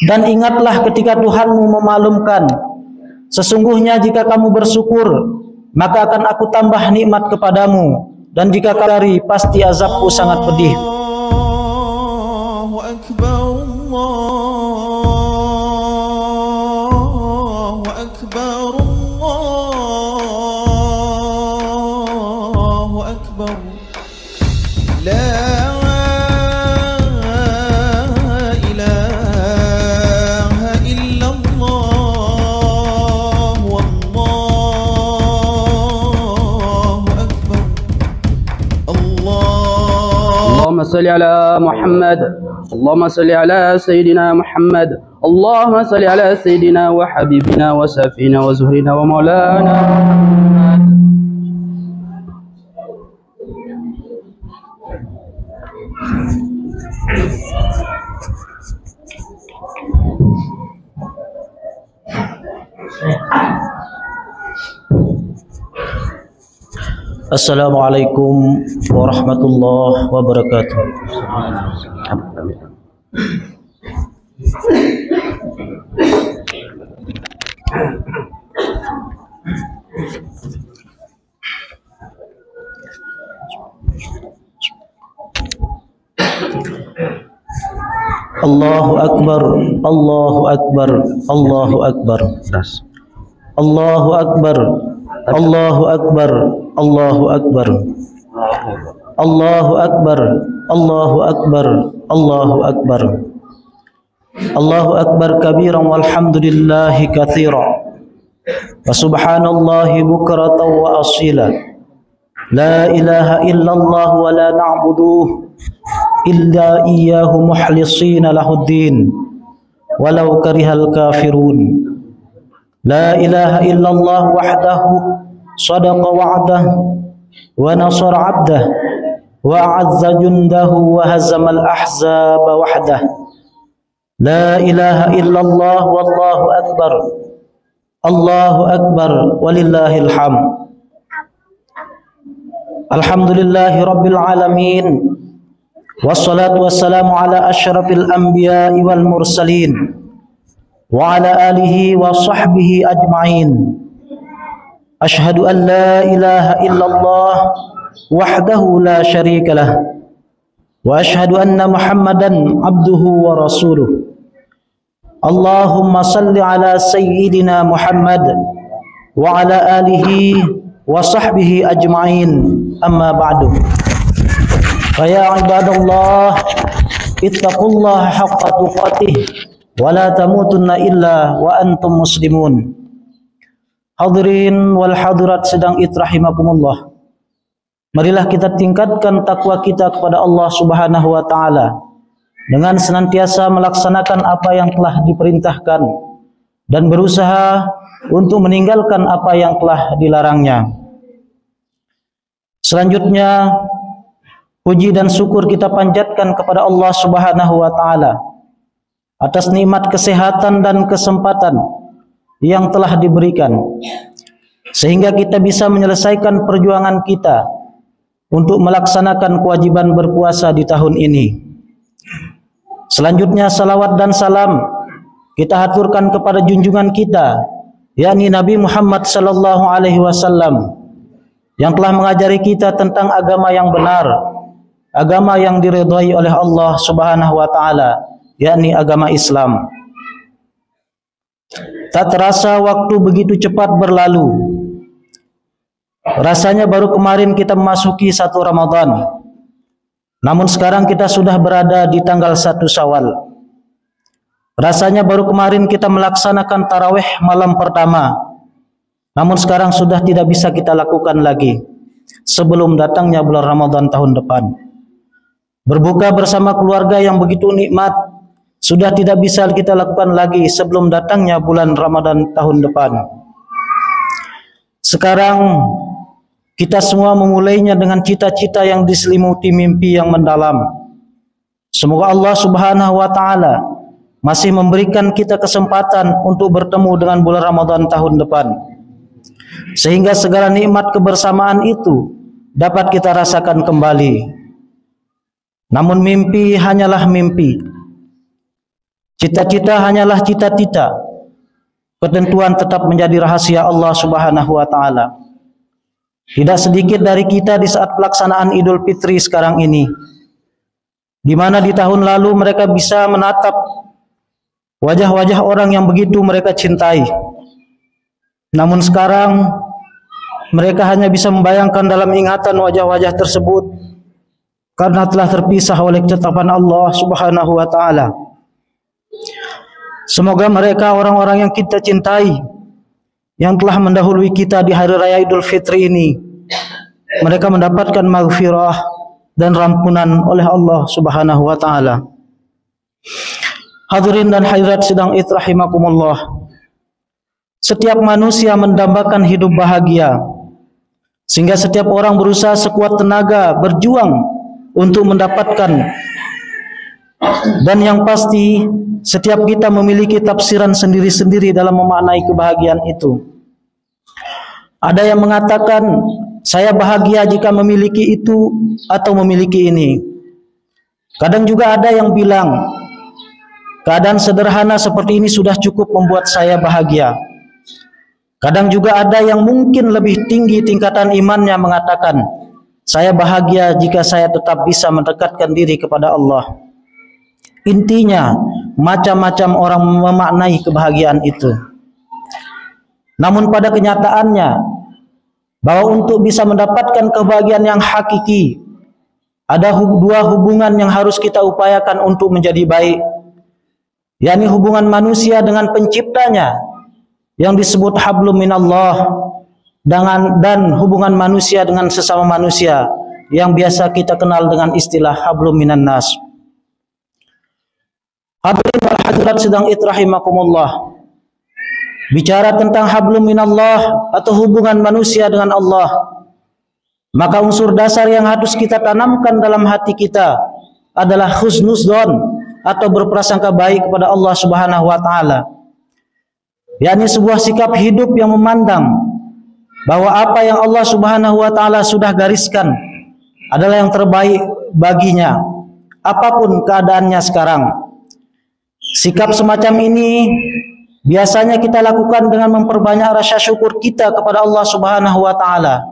Dan ingatlah ketika Tuhanmu memaklumkan, sesungguhnya jika kamu bersyukur, maka akan aku tambah nikmat kepadamu, dan jika kamu dari, pasti azabku sangat pedih. Allahu Akbar, Allahu Akbar, Allahu Akbar. La اللهم صل على محمد، اللهم صل على سيدنا محمد، اللهم صل على سيدنا وحبيبنا وشفينا وزهرنا ومولانا محمد. Assalamualaikum warahmatullahi wabarakatuh. Allahu Akbar, Allahu Akbar, Allahu Akbar, Allahu Akbar, Allahu Akbar, Allahu Akbar, Allahu Akbar, Allahu Akbar, Allahu Akbar, Allahu Akbar kabiran walhamdulillahi katsiran wa subhanallahi bukratan wa asila. La ilaha illallah wa la na'budu illa iyyahu mukhlisina lahuddin walau karihal kafirun. La ilaha illallah wahdahu sadaqa wa'dah wa nasara 'abdah wa a'azza jundahu wa hazamal ahzaba wahdah. La ilaha illallah wallahu akbar, Allahu akbar walillahil hamd. Alhamdulillahi rabbil alamin, wassalatu wassalamu ala asyrafil anbiya'i wal mursalin wa ala alihi wa sahbihi ajma'in. Ashhadu an la ilaha illallah wahdahu la syarika lah, wa ashhadu anna Muhammadan abduhu wa rasuluh. Allahumma salli ala sayyidina Muhammad wa ala alihi wa sahbihi ajma'in. Amma ba'du. Fa ya ibadallah, ittaqullaha haqqa tuqatih wa la tamutunna illa wa antum muslimun. Hadirin wal hadirat sedang itrahimakumullah. Marilah kita tingkatkan takwa kita kepada Allah Subhanahu wa taala dengan senantiasa melaksanakan apa yang telah diperintahkan dan berusaha untuk meninggalkan apa yang telah dilarangnya. Selanjutnya, puji dan syukur kita panjatkan kepada Allah Subhanahu wa taala atas nikmat kesehatan dan kesempatan yang telah diberikan, sehingga kita bisa menyelesaikan perjuangan kita untuk melaksanakan kewajiban berpuasa di tahun ini. Selanjutnya, salawat dan salam kita haturkan kepada junjungan kita, yakni Nabi Muhammad sallallahu alaihi wasallam, yang telah mengajari kita tentang agama yang benar, agama yang diridhai oleh Allah Subhanahu wa taala, yakni agama Islam. Tak terasa waktu begitu cepat berlalu. Rasanya baru kemarin kita memasuki 1 Ramadan. Namun sekarang kita sudah berada di tanggal 1 Syawal. Rasanya baru kemarin kita melaksanakan tarawih malam pertama. Namun sekarang sudah tidak bisa kita lakukan lagi sebelum datangnya bulan Ramadan tahun depan. Berbuka bersama keluarga yang begitu nikmat sudah tidak bisa kita lakukan lagi sebelum datangnya bulan Ramadan tahun depan. Sekarang kita semua memulainya dengan cita-cita yang diselimuti mimpi yang mendalam. Semoga Allah Subhanahu wa taala masih memberikan kita kesempatan untuk bertemu dengan bulan Ramadan tahun depan, sehingga segala nikmat kebersamaan itu dapat kita rasakan kembali. Namun mimpi hanyalah mimpi. Cita-cita hanyalah cita-cita. Ketentuan tetap menjadi rahasia Allah Subhanahu wa taala. Tidak sedikit dari kita di saat pelaksanaan Idul Fitri sekarang ini, di mana di tahun lalu mereka bisa menatap wajah-wajah orang yang begitu mereka cintai. Namun sekarang mereka hanya bisa membayangkan dalam ingatan wajah-wajah tersebut karena telah terpisah oleh ketetapan Allah Subhanahu wa taala. Semoga mereka orang-orang yang kita cintai, yang telah mendahului kita di hari raya Idul Fitri ini, mereka mendapatkan maghfirah dan rampunan oleh Allah Subhanahu wa taala. Hadirin dan hadirat sidang id rahimakumullah. Setiap manusia mendambakan hidup bahagia, sehingga setiap orang berusaha sekuat tenaga berjuang untuk mendapatkan. Dan yang pasti setiap kita memiliki tafsiran sendiri-sendiri dalam memaknai kebahagiaan itu. Ada yang mengatakan saya bahagia jika memiliki itu atau memiliki ini. Kadang juga ada yang bilang keadaan sederhana seperti ini sudah cukup membuat saya bahagia. Kadang juga ada yang mungkin lebih tinggi tingkatan imannya mengatakan saya bahagia jika saya tetap bisa mendekatkan diri kepada Allah. Intinya, macam-macam orang memaknai kebahagiaan itu. Namun pada kenyataannya, bahwa untuk bisa mendapatkan kebahagiaan yang hakiki, ada dua hubungan yang harus kita upayakan untuk menjadi baik, yakni hubungan manusia dengan penciptanya, yang disebut hablum minallah, dan hubungan manusia dengan sesama manusia, yang biasa kita kenal dengan istilah hablum minan nas. Hadirin wal hadirat sedang rahimakumullah. Bicara tentang hablum minallah atau hubungan manusia dengan Allah, maka unsur dasar yang harus kita tanamkan dalam hati kita adalah husnudzon atau berprasangka baik kepada Allah Subhanahu wa taala. Yakni sebuah sikap hidup yang memandang bahwa apa yang Allah Subhanahu wa taala sudah gariskan adalah yang terbaik baginya, apapun keadaannya sekarang. Sikap semacam ini biasanya kita lakukan dengan memperbanyak rasa syukur kita kepada Allah Subhanahu wa taala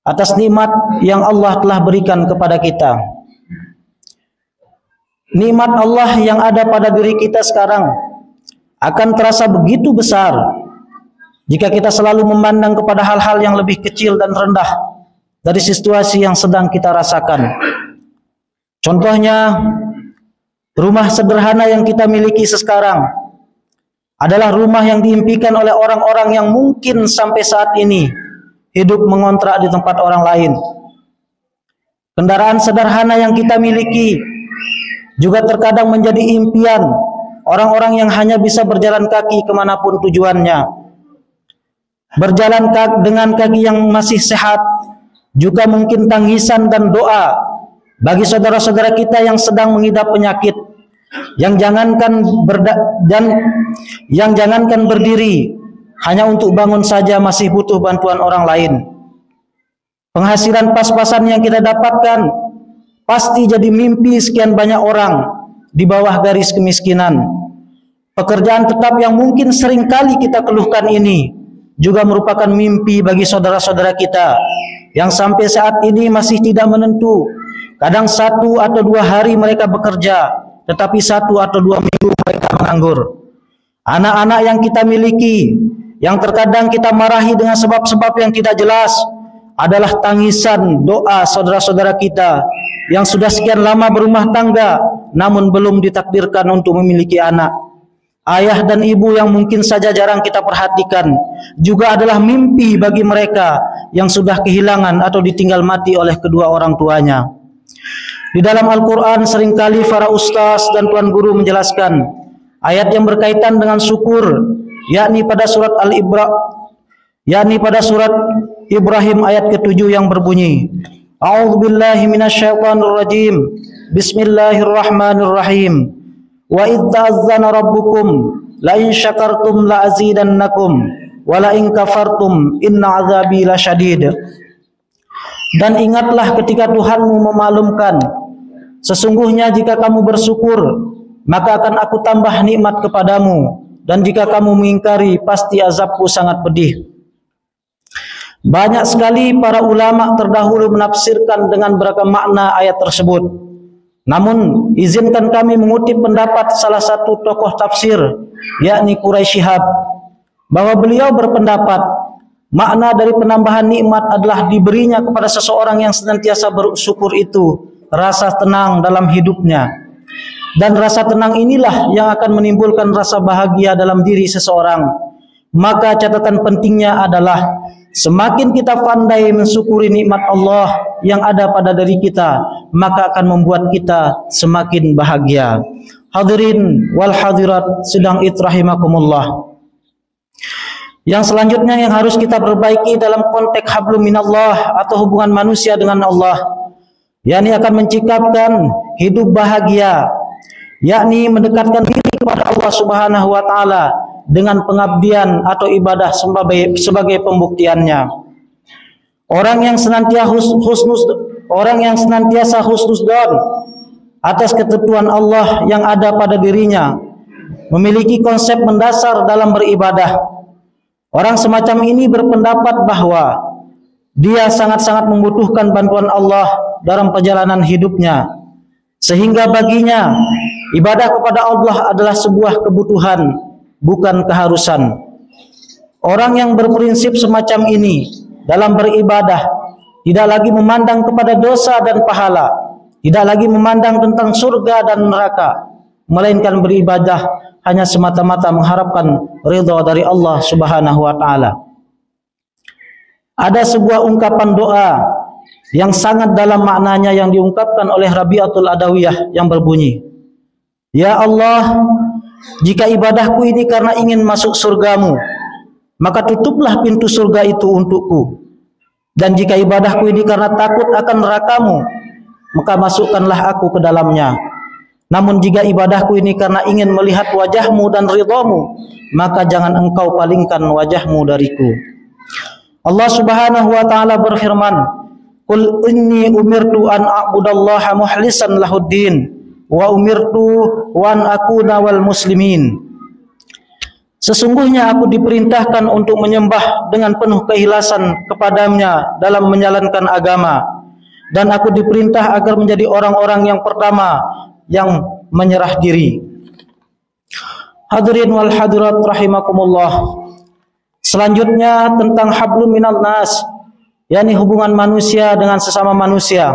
atas nikmat yang Allah telah berikan kepada kita. Nikmat Allah yang ada pada diri kita sekarang akan terasa begitu besar jika kita selalu memandang kepada hal-hal yang lebih kecil dan rendah dari situasi yang sedang kita rasakan. Contohnya, rumah sederhana yang kita miliki sekarang adalah rumah yang diimpikan oleh orang-orang yang mungkin sampai saat ini hidup mengontrak di tempat orang lain. Kendaraan sederhana yang kita miliki juga terkadang menjadi impian orang-orang yang hanya bisa berjalan kaki kemanapun tujuannya. Berjalan dengan kaki yang masih sehat juga mungkin tangisan dan doa bagi saudara-saudara kita yang sedang mengidap penyakit, yang jangankan berdiri, hanya untuk bangun saja masih butuh bantuan orang lain. Penghasilan pas-pasan yang kita dapatkan pasti jadi mimpi sekian banyak orang di bawah garis kemiskinan. Pekerjaan tetap yang mungkin sering kali kita keluhkan ini juga merupakan mimpi bagi saudara-saudara kita yang sampai saat ini masih tidak menentu. Kadang 1 atau 2 hari mereka bekerja, tetapi 1 atau 2 minggu mereka menganggur. Anak-anak yang kita miliki, yang terkadang kita marahi dengan sebab-sebab yang tidak jelas, adalah tangisan doa saudara-saudara kita yang sudah sekian lama berumah tangga, namun belum ditakdirkan untuk memiliki anak. Ayah dan ibu yang mungkin saja jarang kita perhatikan, juga adalah mimpi bagi mereka yang sudah kehilangan atau ditinggal mati oleh kedua orang tuanya. Di dalam Al-Quran seringkali para ustaz dan tuan guru menjelaskan ayat yang berkaitan dengan syukur, yakni pada surat Ibrahim ayat ke-7 yang berbunyi, A'udzubillahi minasyaitonirrajim. Bismillahirrahmanirrahim. Wa idz ta'azzana rabbukum la in syakartum la azidannakum wa la in kafartum inna 'adzabi lasyadid. Dan ingatlah ketika Tuhanmu memaklumkan, sesungguhnya jika kamu bersyukur, maka akan aku tambah nikmat kepadamu, dan jika kamu mengingkari, pasti azabku sangat pedih. Banyak sekali para ulama terdahulu menafsirkan dengan beragam makna ayat tersebut. Namun, izinkan kami mengutip pendapat salah satu tokoh tafsir, yakni Quraisy Shihab, bahwa beliau berpendapat makna dari penambahan nikmat adalah diberinya kepada seseorang yang senantiasa bersyukur itu rasa tenang dalam hidupnya. Dan rasa tenang inilah yang akan menimbulkan rasa bahagia dalam diri seseorang. Maka catatan pentingnya adalah semakin kita pandai mensyukuri nikmat Allah yang ada pada diri kita, maka akan membuat kita semakin bahagia. Hadirin wal hadirat sidang id rahimakumullah. Yang selanjutnya yang harus kita perbaiki dalam konteks hablum minallah atau hubungan manusia dengan Allah, yakni akan menciptakan hidup bahagia, yakni mendekatkan diri kepada Allah Subhanahu wa taala dengan pengabdian atau ibadah sebagai pembuktiannya. Orang yang senantiasa husnuzdzan atas ketentuan Allah yang ada pada dirinya, memiliki konsep mendasar dalam beribadah. Orang semacam ini berpendapat bahwa dia sangat-sangat membutuhkan bantuan Allah dalam perjalanan hidupnya, sehingga baginya ibadah kepada Allah adalah sebuah kebutuhan, bukan keharusan. Orang yang berprinsip semacam ini dalam beribadah tidak lagi memandang kepada dosa dan pahala, tidak lagi memandang tentang surga dan neraka, melainkan beribadah hanya semata-mata mengharapkan ridha dari Allah Subhanahu wa taala. Ada sebuah ungkapan doa yang sangat dalam maknanya yang diungkapkan oleh Rabi'atul Adawiyah yang berbunyi, "Ya Allah, jika ibadahku ini karena ingin masuk surgamu, maka tutuplah pintu surga itu untukku. Dan jika ibadahku ini karena takut akan nerakamu, maka masukkanlah aku ke dalamnya. Namun jika ibadahku ini karena ingin melihat wajahmu dan ridhamu, maka jangan engkau palingkan wajahmu dariku." Allah Subhanahu wa taala berfirman, "Qul inni umirtu an a'budallaha mukhlishan lahuddin wa umirtu wa an akuna wal muslimin." Sesungguhnya aku diperintahkan untuk menyembah dengan penuh keikhlasan kepadanya dalam menjalankan agama, dan aku diperintah agar menjadi orang-orang yang pertama yang menyerah diri. Hadirin wal hadirat rahimakumullah. Selanjutnya tentang hablum minan nas, yakni hubungan manusia dengan sesama manusia.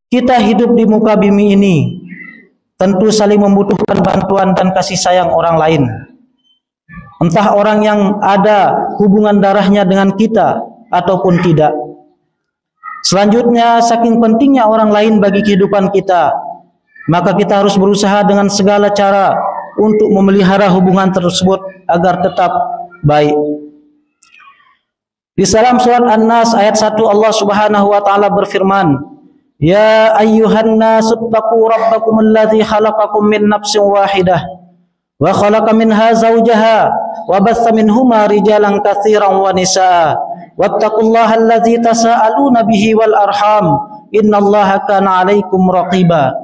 Kita hidup di muka bumi ini tentu saling membutuhkan bantuan dan kasih sayang orang lain. Entah orang yang ada hubungan darahnya dengan kita ataupun tidak. Selanjutnya, saking pentingnya orang lain bagi kehidupan kita, maka kita harus berusaha dengan segala cara untuk memelihara hubungan tersebut agar tetap baik. Di dalam surat An-Nas ayat 1 Allah Subhanahu wa taala berfirman, "Ya ayyuhan nasu taqu rabbakum alladzi khalaqakum min nafsin wahidah wa khalaqa minha zawjaha wa batha minhuma rijalan katsiran wa nisaa wattaqullaha alladzi tasaaluna bihi wal arham innallaha kana 'alaikum raqiba."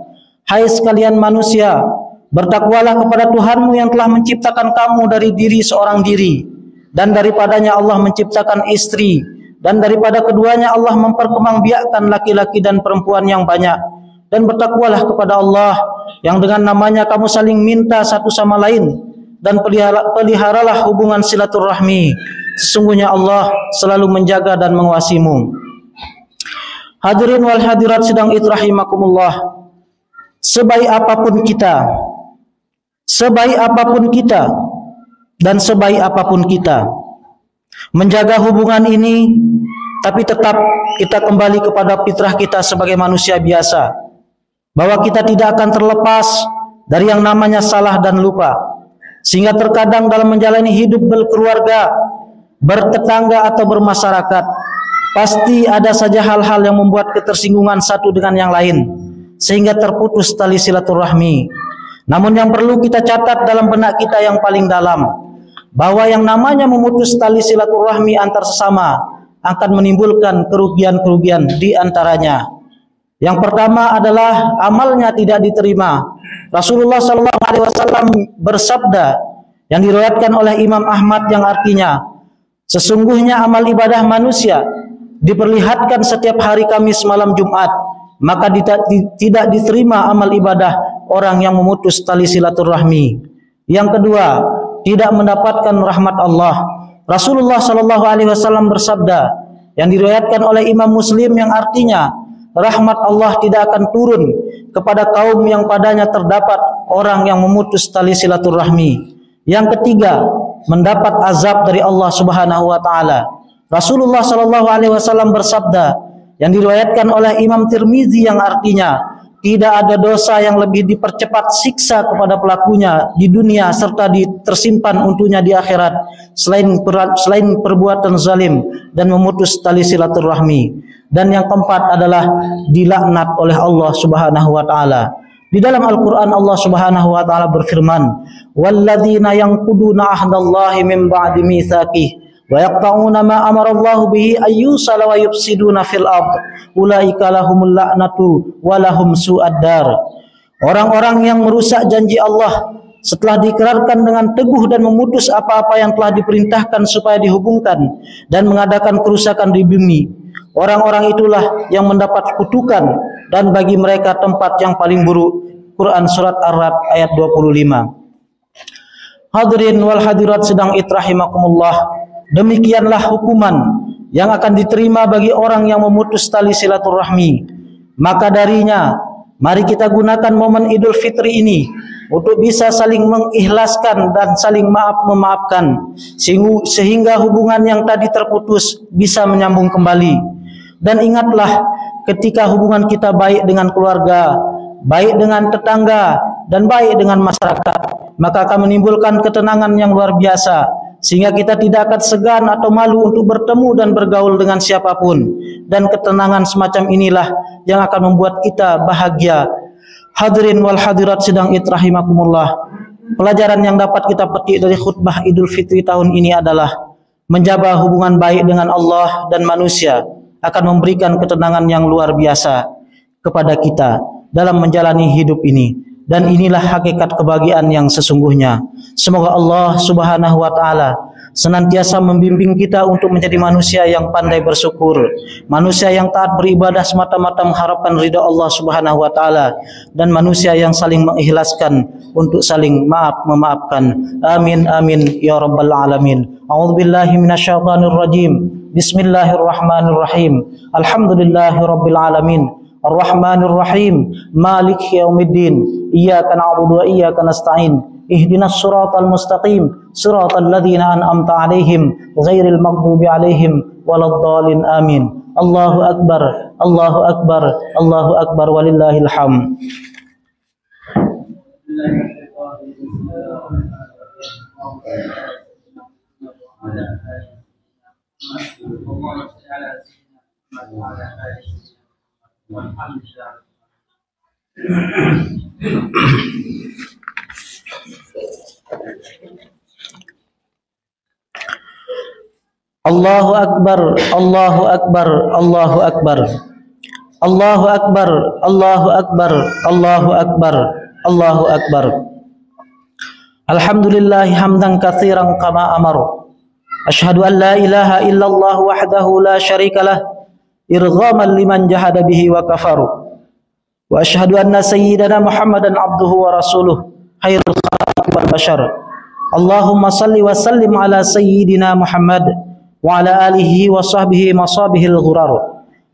Hai sekalian manusia, bertakwalah kepada Tuhanmu yang telah menciptakan kamu dari diri seorang diri, dan daripadanya Allah menciptakan istri, dan daripada keduanya Allah memperkembangbiakkan laki-laki dan perempuan yang banyak. Dan bertakwalah kepada Allah yang dengan namanya kamu saling minta satu sama lain, dan peliharalah hubungan silaturahmi. Sesungguhnya Allah selalu menjaga dan mengawasimu. Hadirin wal hadirat sidang id rahimakumullah. Sebaik apapun kita dan sebaik apapun kita menjaga hubungan ini, tapi tetap kita kembali kepada fitrah kita sebagai manusia biasa, bahwa kita tidak akan terlepas dari yang namanya salah dan lupa, sehingga terkadang dalam menjalani hidup berkeluarga, bertetangga atau bermasyarakat, pasti ada saja hal-hal yang membuat ketersinggungan satu dengan yang lain, sehingga terputus tali silaturahmi. Namun yang perlu kita catat dalam benak kita yang paling dalam, bahwa yang namanya memutus tali silaturahmi antar sesama akan menimbulkan kerugian-kerugian di antaranya, Yang pertama adalah amalnya tidak diterima. Rasulullah SAW bersabda yang diriwayatkan oleh Imam Ahmad yang artinya, sesungguhnya amal ibadah manusia diperlihatkan setiap hari Kamis malam Jumat, maka tidak diterima amal ibadah orang yang memutus tali silaturahmi. Yang kedua, tidak mendapatkan rahmat Allah. Rasulullah SAW bersabda yang diriwayatkan oleh Imam Muslim yang artinya, rahmat Allah tidak akan turun kepada kaum yang padanya terdapat orang yang memutus tali silaturahmi. Yang ketiga, mendapat azab dari Allah Subhanahu wa taala. Rasulullah SAW bersabda yang diriwayatkan oleh Imam Tirmizi yang artinya, tidak ada dosa yang lebih dipercepat siksa kepada pelakunya di dunia serta tersimpan untuknya di akhirat selain perbuatan zalim dan memutus tali silaturahmi. Dan yang keempat adalah dilaknat oleh Allah Subhanahu wa taala. Di dalam Al-Qur'an Allah Subhanahu wa taala berfirman, "Walladzina yanquduna ahdallahi min ba'di mitsaqih wa yaqta'una ma amara Allah bihi ayyusala wa yufsiduna fil ard ulaika lahumul la'natu wa lahum su'ad dar." Orang-orang yang merusak janji Allah setelah diikrarkan dengan teguh dan memutus apa-apa yang telah diperintahkan supaya dihubungkan dan mengadakan kerusakan di bumi, orang-orang itulah yang mendapat kutukan dan bagi mereka tempat yang paling buruk. Quran Surat Ar-Ra'd ayat 25. Hadirin wal hadirat sedang itrahimakumullah, demikianlah hukuman yang akan diterima bagi orang yang memutus tali silaturahmi. Maka darinya, mari kita gunakan momen Idul Fitri ini untuk bisa saling mengikhlaskan dan saling memaafkan sehingga hubungan yang tadi terputus bisa menyambung kembali. Dan ingatlah, ketika hubungan kita baik dengan keluarga, baik dengan tetangga, dan baik dengan masyarakat, maka akan menimbulkan ketenangan yang luar biasa, sehingga kita tidak akan segan atau malu untuk bertemu dan bergaul dengan siapapun. Dan ketenangan semacam inilah yang akan membuat kita bahagia. Hadirin wal hadirat sedang itrahimakumullah, pelajaran yang dapat kita petik dari khutbah Idul Fitri tahun ini adalah menjaga hubungan baik dengan Allah dan manusia akan memberikan ketenangan yang luar biasa kepada kita dalam menjalani hidup ini. Dan inilah hakikat kebahagiaan yang sesungguhnya. Semoga Allah Subhanahu wa taala senantiasa membimbing kita untuk menjadi manusia yang pandai bersyukur, manusia yang taat beribadah semata-mata mengharapkan ridha Allah Subhanahu wa taala, dan manusia yang saling mengikhlaskan untuk saling memaafkan. Amin amin ya rabbal alamin. A'udzubillahi minasyaitonir rajim. Bismillahirrahmanirrahim. Alhamdulillahirabbil alamin. Ar-Rahmanir Rahim, Maliki Yaumiddin, Iyyaka na'budu wa iyyaka nasta'in, Ihdinas siratal mustaqim, siratal ladzina an'amta 'alaihim, ghairil maghdubi 'alaihim waladdallin. Amin. Allahu akbar, Allahu akbar, Allahu akbar, walillahil hamd. Allahu akbar, Allahu akbar, Allahu akbar, Allahu akbar, Allahu akbar, Allahu akbar, Allahu akbar. Alhamdulillah hamdan katsiran kama amar. Asyhadu an la ilaha illallah wahdahu la syarikalah irghaman liman jahada bihi wa kafaru. Wa asyhadu anna sayyidana Muhammadan abduhu wa rasuluh khairul khalqi wal bashar. Allahumma salli wa sallim ala sayyidina Muhammad wa ala alihi wa sahbihi masabihil ghurar.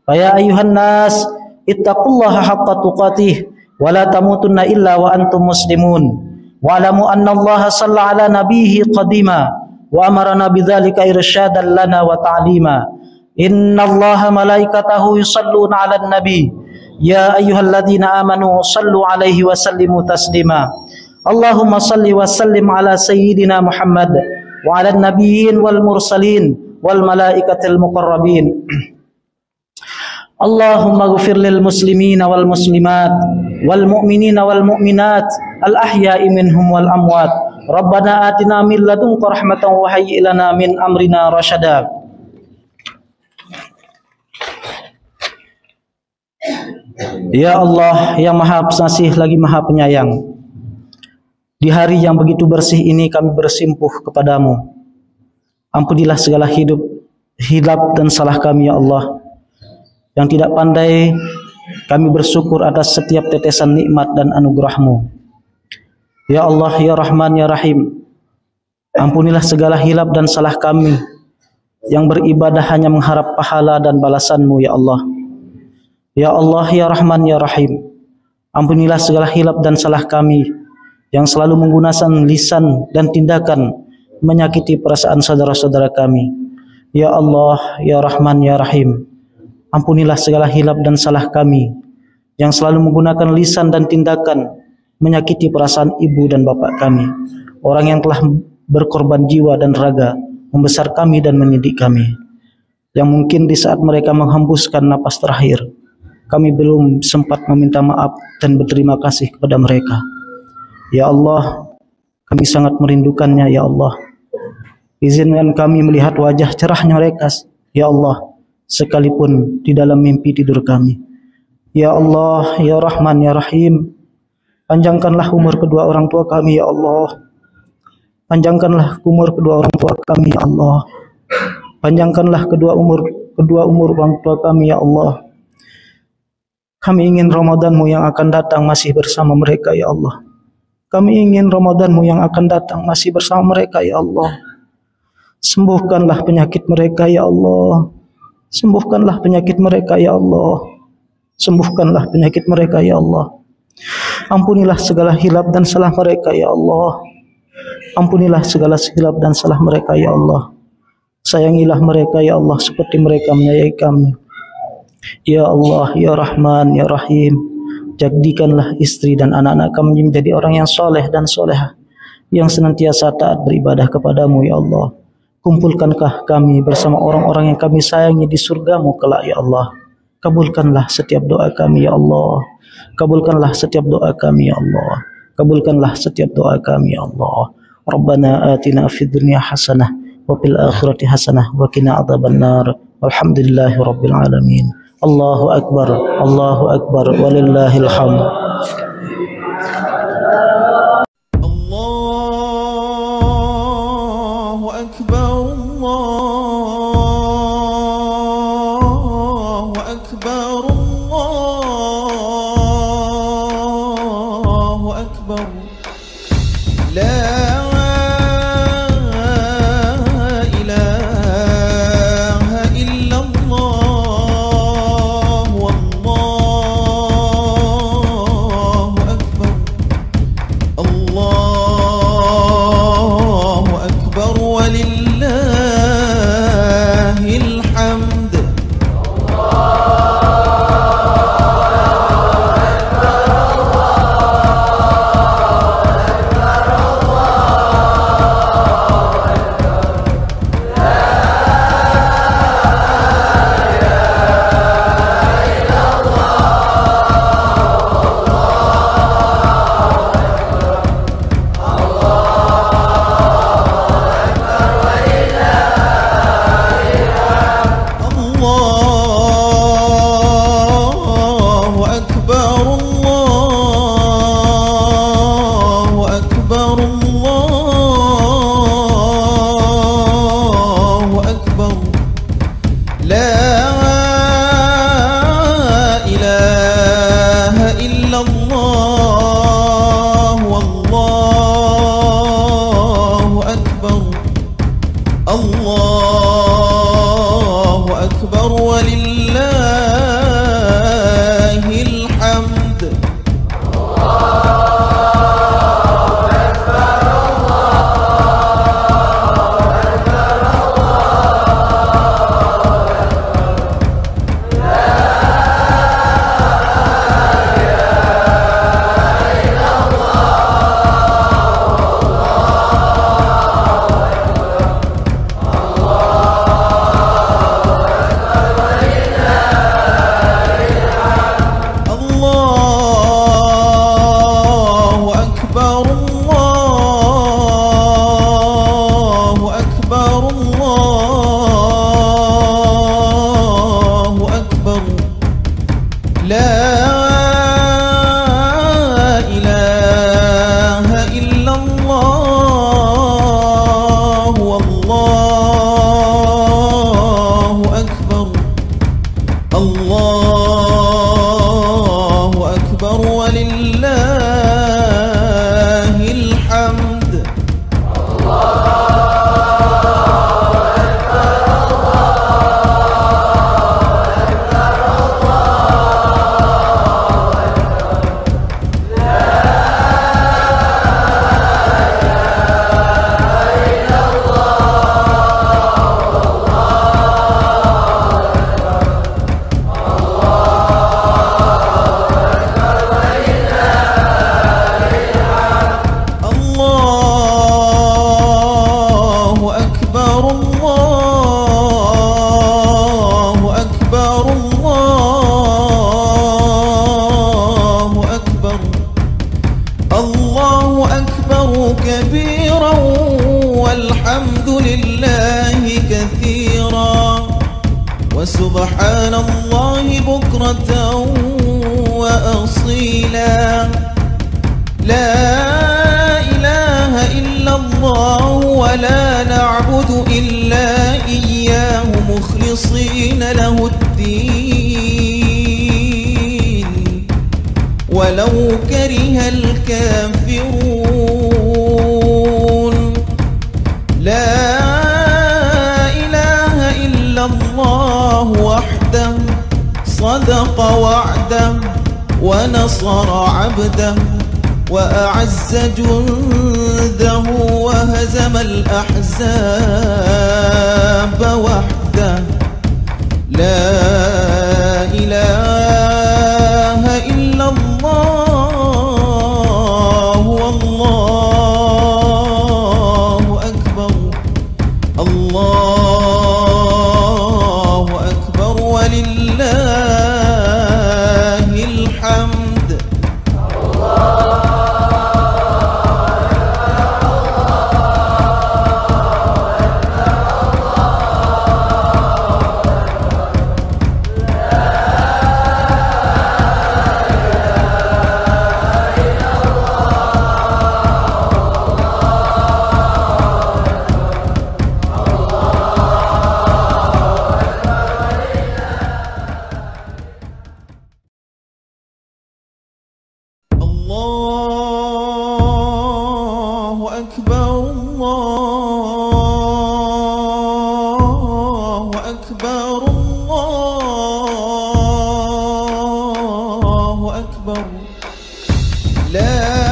Fa ya ayyuhan nas ittaqullaha haqqa tuqatih wa la tamutunna illa wa antum muslimun. Wa alamu anna Allah shalla ala nabiyhi qadima wa amarna bidzalika irsyadan lana wa ta'lima. Inna Allaha malaikatahu yusalluna 'alan nabi ya ayyuhalladzina amanu sallu 'alaihi wa sallimu taslima. Allahumma salli wa sallim ala sayyidina Muhammad wa 'alan nabiyyin wal mursalin wal malaikatil muqarrabin. Allahumma ighfir lil muslimina wal muslimat wal mu'minina wal mu'minat al ahya'i minhum wal amwat. Rabbana atina min ladunka rahmatan wa hayyi' lana min amrina rasyada. Ya Allah yang Maha Pengasih lagi Maha Penyayang, di hari yang begitu bersih ini kami bersimpuh kepadamu. Ampunilah segala hilap dan salah kami ya Allah. Yang tidak pandai, kami bersyukur atas setiap tetesan nikmat dan anugerah-Mu. Ya Allah, ya Rahman, ya Rahim, ampunilah segala hilap dan salah kami yang beribadah hanya mengharap pahala dan balasan-Mu ya Allah. Ya Allah, ya Rahman, ya Rahim, ampunilah segala hilap dan salah kami yang selalu menggunakan lisan dan tindakan menyakiti perasaan saudara-saudara kami. Ya Allah, ya Rahman, ya Rahim, ampunilah segala hilap dan salah kami yang selalu menggunakan lisan dan tindakan menyakiti perasaan ibu dan bapak kami, orang yang telah berkorban jiwa dan raga membesar kami dan mendidik kami, yang mungkin di saat mereka menghembuskan napas terakhir kami belum sempat meminta maaf dan berterima kasih kepada mereka. Ya Allah, kami sangat merindukannya ya Allah. Izinkan kami melihat wajah cerahnya mereka ya Allah, sekalipun di dalam mimpi tidur kami. Ya Allah, ya Rahman, ya Rahim, panjangkanlah umur kedua orang tua kami ya Allah. Panjangkanlah umur kedua orang tua kami ya Allah. Panjangkanlah umur kedua orang tua kami ya Allah. Kami ingin Ramadan-Mu yang akan datang masih bersama mereka ya Allah. Kami ingin Ramadan-Mu yang akan datang masih bersama mereka ya Allah. Sembuhkanlah penyakit mereka ya Allah. Sembuhkanlah penyakit mereka ya Allah. Sembuhkanlah penyakit mereka ya Allah. Ampunilah segala hilap dan salah mereka ya Allah. Ampunilah segala hilap dan salah mereka ya Allah. Sayangilah mereka ya Allah seperti mereka menyayangi kami. Ya Allah, ya Rahman, ya Rahim, jadikanlah istri dan anak-anak kami menjadi orang yang soleh dan solehah, yang senantiasa taat beribadah kepadamu ya Allah. Kumpulkankah kami bersama orang-orang yang kami sayangi di surga-Mu kelak ya Allah. Kabulkanlah setiap doa kami ya Allah. Kabulkanlah setiap doa kami ya Allah. Kabulkanlah setiap doa kami ya Allah. Rabbana atina fid dunya hasanah wa fil akhirati hasanah wa qina adzabannar. Walhamdulillahi rabbil alamin. Allahu akbar, Allahu akbar, walillahil hamd. Allahu akbar, Allahu akbar, Allahu akbar. La وسبحان الله بكرة وأصيلا لا إله إلا الله ولا نعبد إلا إياه مخلصين له الدين ولو كره الكافرون لا إله إلا الله وحده صدق وعده ونصر عبده وأعز جنده وهزم الأحزاب وحده لا إله إلا الله والله أكبر الله أكبر ولله الحمد الله أكبر الله أكبر الله أكبر لا